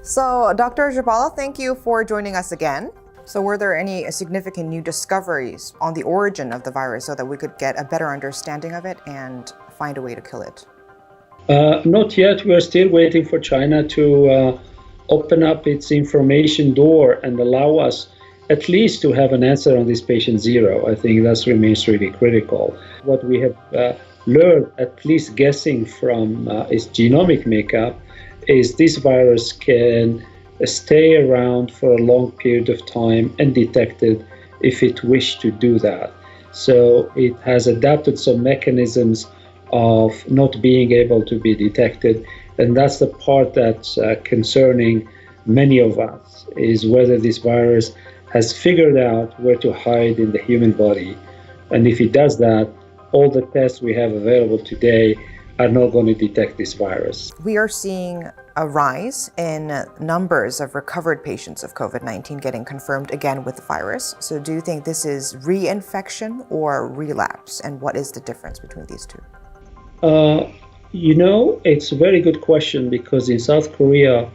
So, Dr. Jabala, thank you for joining us again. So were there any significant new discoveries on the origin of the virus so that we could get a better understanding of it and find a way to kill it? Not yet. We're still waiting for China to open up its information door and allow us at least to have an answer on this patient zero. I think that remains really critical. What we have learned, at least guessing from its genomic makeup, is this virus can stay around for a long period of time and detected if it wished to do that. So it has adapted some mechanisms of not being able to be detected, and that's the part that's concerning many of us, is whether this virus has figured out where to hide in the human body. And if it does that, all the tests we have available today are not going to detect this virus. We are seeing a rise in numbers of recovered patients of COVID-19 getting confirmed again with the virus. So do you think this is reinfection or relapse? And what is the difference between these two? It's a very good question, because in South Korea,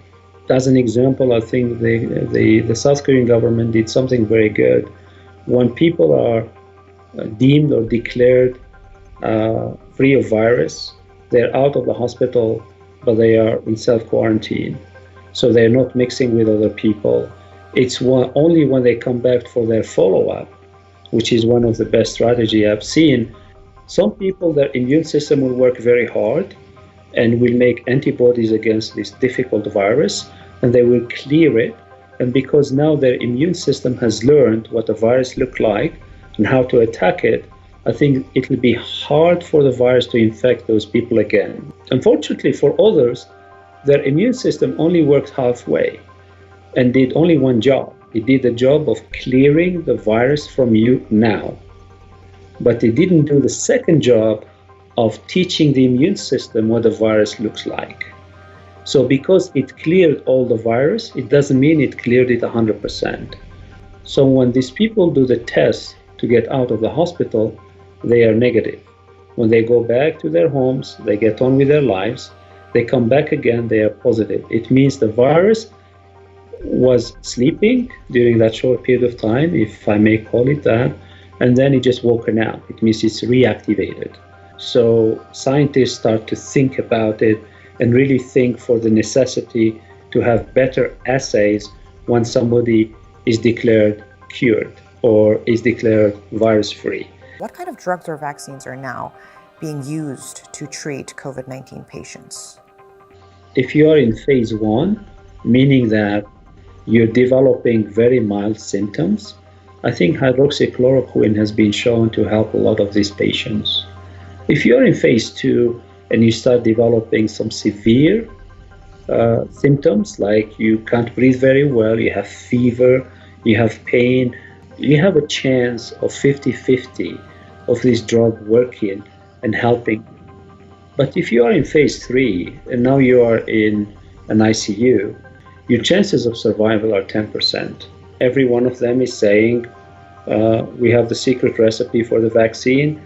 as an example, I think the South Korean government did something very good. When people are deemed or declared free of virus, they're out of the hospital, but they are in self-quarantine. So they're not mixing with other people. It's only when they come back for their follow-up, which is one of the best strategies I've seen. Some people, their immune system will work very hard and will make antibodies against this difficult virus, and they will clear it. And because now their immune system has learned what a virus looks like and how to attack it, I think it will be hard for the virus to infect those people again. Unfortunately for others, their immune system only worked halfway and did only one job. It did the job of clearing the virus from you now. But it didn't do the second job of teaching the immune system what the virus looks like. So because it cleared all the virus, it doesn't mean it cleared it 100%. So when these people do the test to get out of the hospital, they are negative. When they go back to their homes, they get on with their lives, they come back again, they are positive. It means the virus was sleeping during that short period of time, if I may call it that, and then it just woken up. It means it's reactivated. So scientists start to think about it and really think for the necessity to have better assays when somebody is declared cured or is declared virus-free. What kind of drugs or vaccines are now being used to treat COVID-19 patients? If you are in phase 1, meaning that you're developing very mild symptoms, I think hydroxychloroquine has been shown to help a lot of these patients. If you're in phase 2 and you start developing some severe symptoms, like you can't breathe very well, you have fever, you have pain, you have a chance of 50-50 of this drug working and helping. But if you are in phase 3 and now you are in an ICU, your chances of survival are 10%. Every one of them is saying, we have the secret recipe for the vaccine,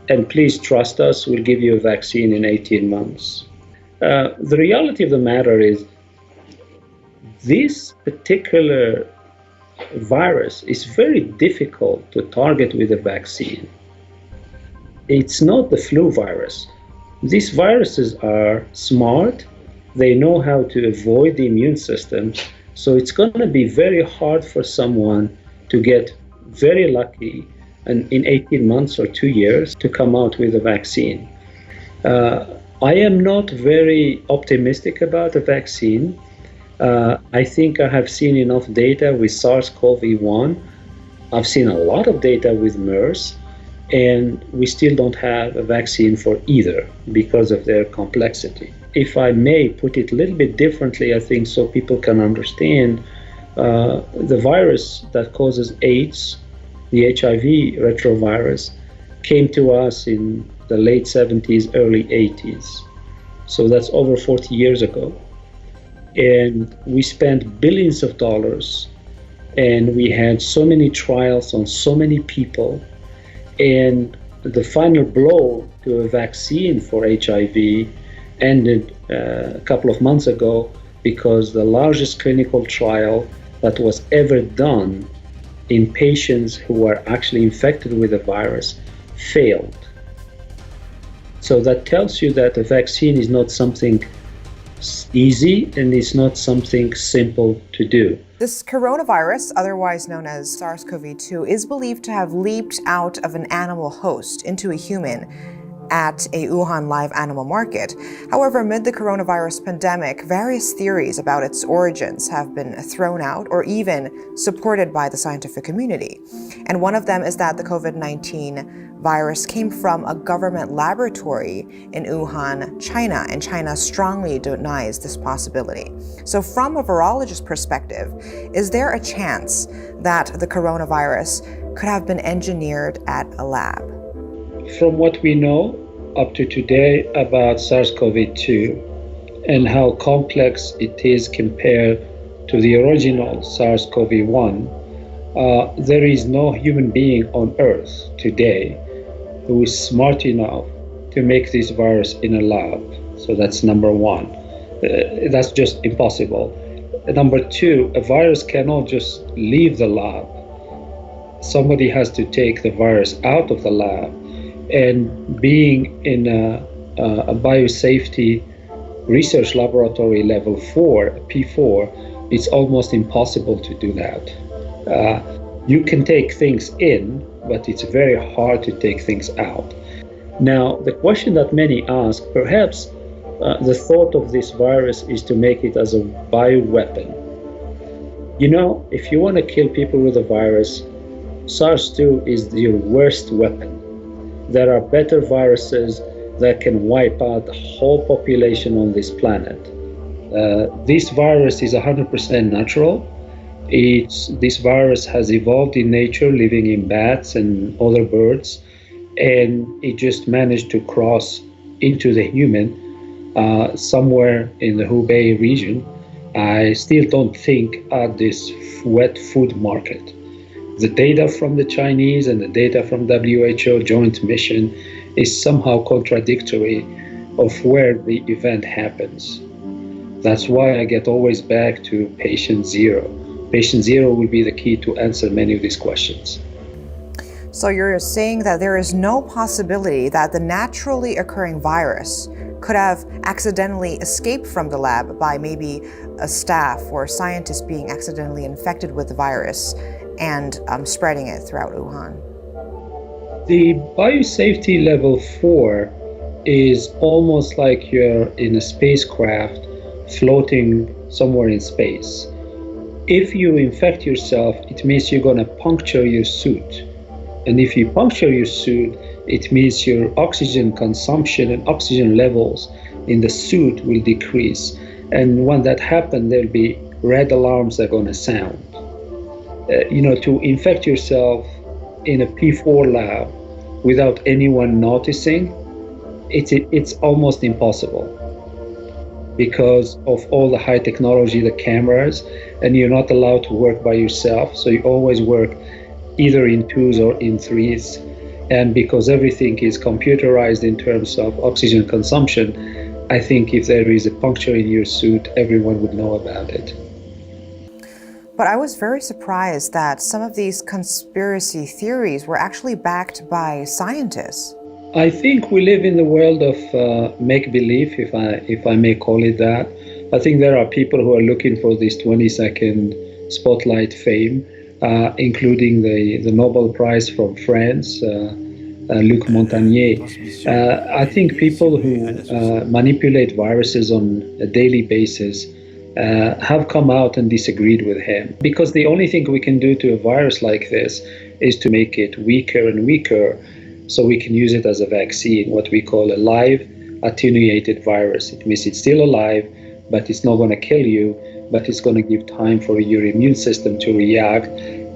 and please trust us, we'll give you a vaccine in 18 months. The reality of the matter is, this particular virus is very difficult to target with a vaccine. It's not the flu virus. These viruses are smart. They know how to avoid the immune system. So it's going to be very hard for someone to get very lucky and in 18 months or 2 years to come out with a vaccine. I am not very optimistic about a vaccine. I think I have seen enough data with SARS-CoV-1. I've seen a lot of data with MERS, and we still don't have a vaccine for either because of their complexity. If I may put it a little bit differently, I think so people can understand, the virus that causes AIDS, the HIV retrovirus, came to us in the late 70s, early 80s. So that's over 40 years ago. And we spent billions of dollars, and we had so many trials on so many people. And the final blow to a vaccine for HIV ended a couple of months ago because the largest clinical trial that was ever done in patients who were actually infected with the virus failed. So that tells you that a vaccine is not something easy and it's not something simple to do. This coronavirus, otherwise known as SARS-CoV-2, is believed to have leaped out of an animal host into a human at a Wuhan live animal market. However, amid the coronavirus pandemic, various theories about its origins have been thrown out or even supported by the scientific community. And one of them is that the COVID-19 virus came from a government laboratory in Wuhan, China, and China strongly denies this possibility. So from a virologist perspective, is there a chance that the coronavirus could have been engineered at a lab? From what we know up to today about SARS-CoV-2 and how complex it is compared to the original SARS-CoV-1, there is no human being on Earth today who is smart enough to make this virus in a lab. So that's number one. That's just impossible. Number two, a virus cannot just leave the lab. Somebody has to take the virus out of the lab. And being in a biosafety research laboratory level 4, P4, it's almost impossible to do that. You can take things in, but it's very hard to take things out. Now, the question that many ask, perhaps the thought of this virus is to make it as a bioweapon. You know, if you want to kill people with a virus, SARS-2 is your worst weapon. There are better viruses that can wipe out the whole population on this planet. This virus is 100% natural. This virus has evolved in nature, living in bats and other birds, and it just managed to cross into the human somewhere in the Hubei region. I still don't think at this wet food market. The data from the Chinese and the data from WHO joint mission is somehow contradictory of where the event happens. That's why I get always back to patient zero. Patient zero will be the key to answer many of these questions. So you're saying that there is no possibility that the naturally occurring virus could have accidentally escaped from the lab by maybe a staff or scientist being accidentally infected with the virus and spreading it throughout Wuhan? The biosafety level 4 is almost like you're in a spacecraft floating somewhere in space. If you infect yourself, it means you're going to puncture your suit. And if you puncture your suit, it means your oxygen consumption and oxygen levels in the suit will decrease. And when that happens, there'll be red alarms that are going to sound. To infect yourself in a P4 lab without anyone noticing, it's almost impossible because of all the high technology, the cameras, and you're not allowed to work by yourself. So you always work either in twos or in threes. And because everything is computerized in terms of oxygen consumption, I think if there is a puncture in your suit, everyone would know about it. But I was very surprised that some of these conspiracy theories were actually backed by scientists. I think we live in the world of make-believe, if I may call it that. I think there are people who are looking for this 20-second spotlight fame, including the Nobel Prize from France, Luc Montagnier. I think people who manipulate viruses on a daily basis have come out and disagreed with him. Because the only thing we can do to a virus like this is to make it weaker and weaker so we can use it as a vaccine, what we call a live attenuated virus. It means it's still alive, but it's not going to kill you, but it's going to give time for your immune system to react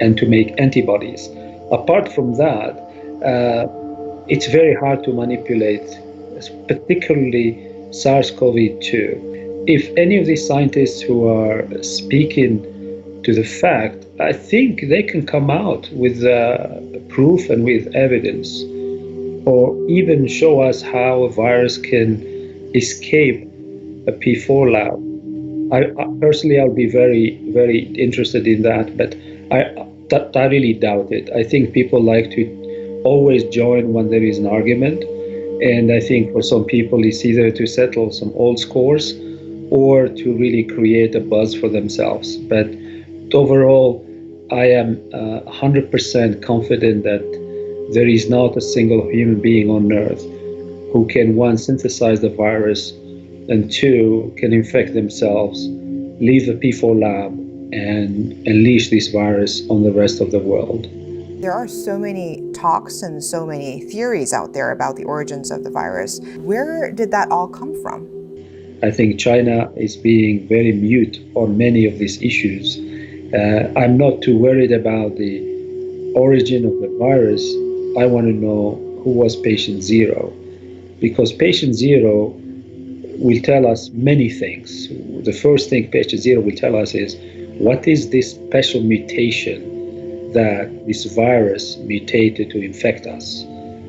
and to make antibodies. Apart from that, it's very hard to manipulate, particularly SARS-CoV-2. If any of these scientists who are speaking to the fact, I think they can come out with proof and with evidence, or even show us how a virus can escape a P4 lab. I personally, I'll be very, very interested in that, but I really doubt it. I think people like to always join when there is an argument, and I think for some people it's either to settle some old scores or to really create a buzz for themselves. But overall, I am 100% confident that there is not a single human being on earth who can, one, synthesize the virus, and two, can infect themselves, leave the P4 lab, and unleash this virus on the rest of the world. There are so many talks and so many theories out there about the origins of the virus. Where did that all come from? I think China is being very mute on many of these issues. I'm not too worried about the origin of the virus. I want to know who was patient zero, because patient zero will tell us many things. The first thing patient zero will tell us is, what is this special mutation that this virus mutated to infect us?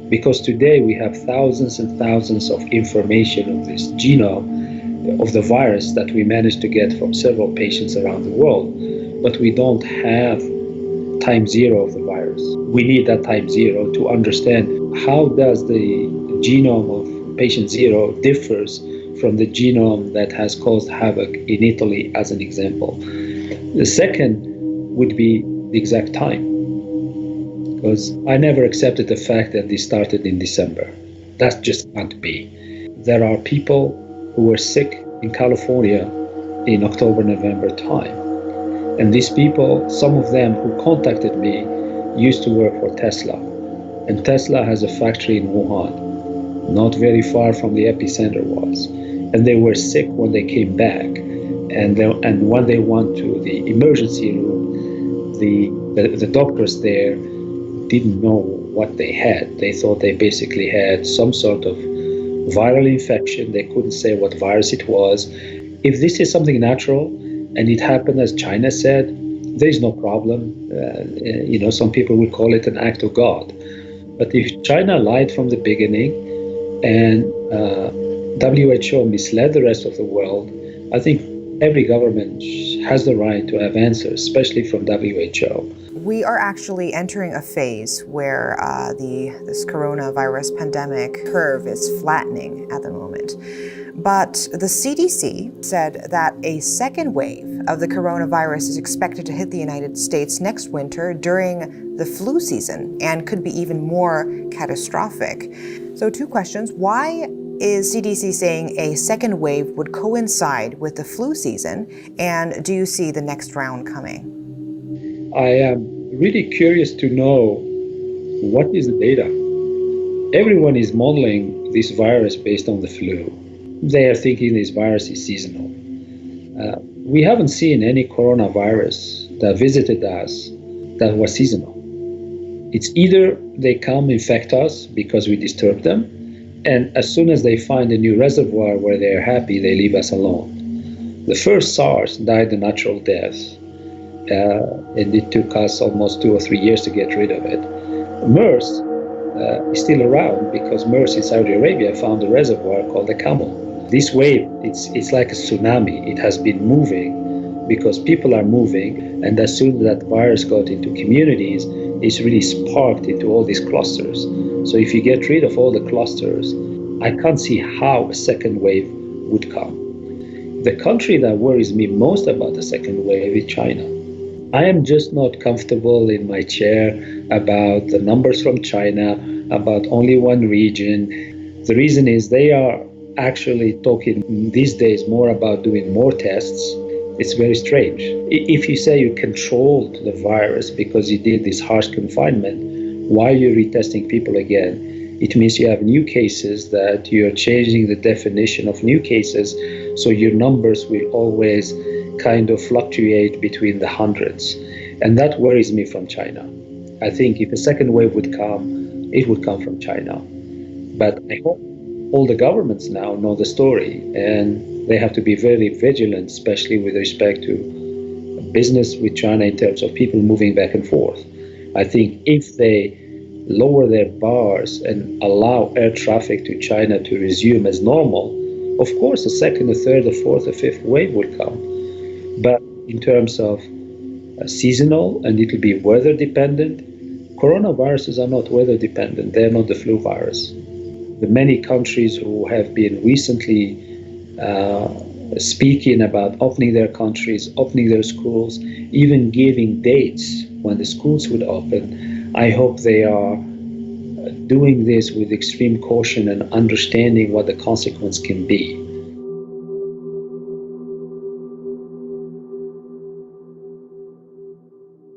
Because today we have thousands and thousands of information of this genome of the virus that we managed to get from several patients around the world, but we don't have time zero of the virus. We need that time zero to understand how does the genome of patient zero differs from the genome that has caused havoc in Italy, as an example. The second would be the exact time, because I never accepted the fact that this started in December. That just can't be. There are people who were sick in California in October, November time. And these people, some of them who contacted me, used to work for Tesla. And Tesla has a factory in Wuhan, not very far from the epicenter was. And they were sick when they came back. And when they went to the emergency room, the doctors there didn't know what they had. They thought they basically had some sort of viral infection. They couldn't say what virus it was. If this is something natural and it happened as China said, there is no problem. Some people would call it an act of God. But if China lied from the beginning and WHO misled the rest of the world, I think every government has the right to have answers, especially from WHO. We are actually entering a phase where this coronavirus pandemic curve is flattening at the moment. But the CDC said that a second wave of the coronavirus is expected to hit the United States next winter during the flu season and could be even more catastrophic. So 2 questions. Why is CDC saying a second wave would coincide with the flu season? And do you see the next round coming? I am really curious to know what is the data. Everyone is modeling this virus based on the flu. They are thinking this virus is seasonal. We haven't seen any coronavirus that visited us that was seasonal. It's either they come infect us because we disturb them, and as soon as they find a new reservoir where they're happy, they leave us alone. The first SARS died a natural death, and it took us almost 2 or 3 years to get rid of it. MERS is still around because MERS in Saudi Arabia found a reservoir called the Camel. This wave, it's like a tsunami. It has been moving because people are moving, and as soon as that virus got into communities, it's really sparked into all these clusters. So if you get rid of all the clusters, I can't see how a second wave would come. The country that worries me most about the second wave is China. I am just not comfortable in my chair about the numbers from China, about only one region. The reason is they are actually talking these days more about doing more tests. It's very strange. If you say you controlled the virus because you did this harsh confinement, why are you retesting people again? It means you have new cases, that you're changing the definition of new cases, so your numbers will always kind of fluctuate between the hundreds. And that worries me from China. I think if a second wave would come, it would come from China. But I hope all the governments now know the story, and they have to be very vigilant, especially with respect to business with China in terms of people moving back and forth. I think if they lower their bars and allow air traffic to China to resume as normal, of course, a second, a third, a fourth, a fifth wave will come. But in terms of seasonal, and it will be weather dependent, coronaviruses are not weather dependent. They're not the flu virus. The many countries who have been recently speaking about opening their countries, opening their schools, even giving dates when the schools would open, I hope they are doing this with extreme caution and understanding what the consequence can be.